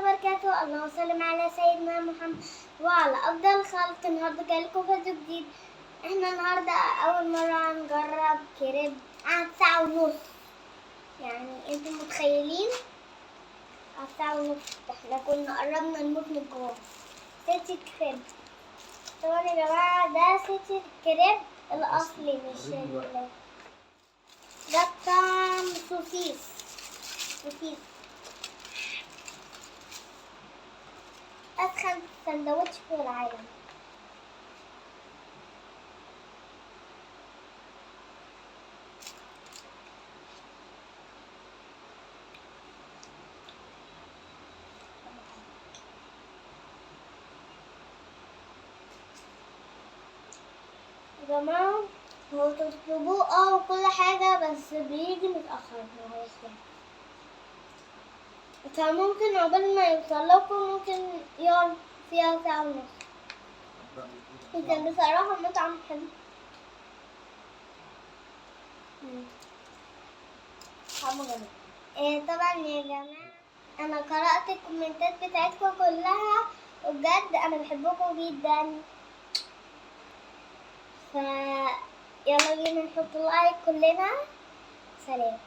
وبركاته. اللهم صل على سيدنا محمد وعلى أفضل خلق. النهارده جاي لكم فيديو جديد. احنا النهارده أول مرة نجرب كريب. قعد ساعة ونص، يعني انتوا متخيلين؟ قعد ساعة ونص. احنا كنا قربنا نموت من الجوع. سيتي كريب طبعا يا جماعة، ده سيتي كريب الأصلي مش ده طعم سوسيس. أسخن سندوتش في العالم. يا جماعة هو تطلبوه وكل حاجة، بس بيجي متأخر. كان ممكن عقبال ما يوصلكم ممكن يقعد فيها ساعة ونص. لكن بصراحة المطعم حلو. طعمه جميل. طبعا يا جماعة أنا قرأت الكومنتات بتاعتكم كلها، وبجد أنا بحبكم جدا. يلا بينا نحط لايك كلنا. سلام.